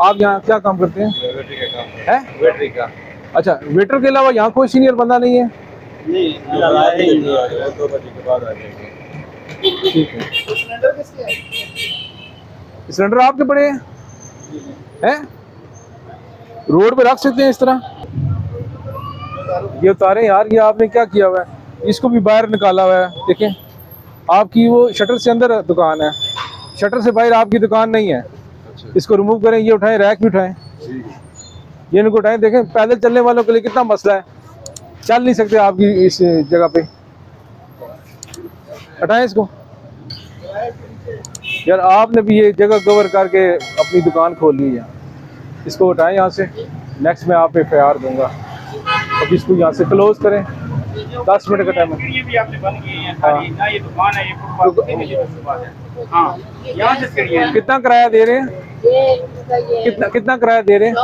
आप यहाँ क्या काम करते हैं? वेटरी का काम है वेटरी का अच्छा, वेटर के अलावा यहाँ कोई सीनियर बंदा नहीं है? नहीं, वो 2 बजे के बाद आ जाएंगे। ठीक है। सिलेंडर किसके है? सिलेंडर आपके पड़े हैं? रोड पे रख सकते हैं इस तरह? ये उतारे यार, ये आपने क्या किया हुआ है? इसको भी बाहर निकाला हुआ है, देखें। आपकी वो शटर से अंदर दुकान है, शटर से बाहर आपकी दुकान नहीं है। इसको रिमूव करें, ये उठाएं, रैक भी उठाएं, ये इनको उठाएं। देखें पैदल चलने वालों के लिए कितना मसला है, चल नहीं सकते आपकी इस जगह पे। हटाएं इसको यार, आपने भी ये जगह कवर करके अपनी दुकान खोल ली है। इसको हटाएं यहाँ से, नेक्स्ट मैं आप पे FIR दूंगा। अब इसको यहाँ से क्लोज करें, 10 मिनट का टाइम है। ये भी आपने बंद किए हैं सारी ना, ये दुकान है, ये फुटपाथ पे भी बात है। हाँ, यहाँ से करिए। कितना किराया दे रहे हैं? कितना किराया दे रहे हैं?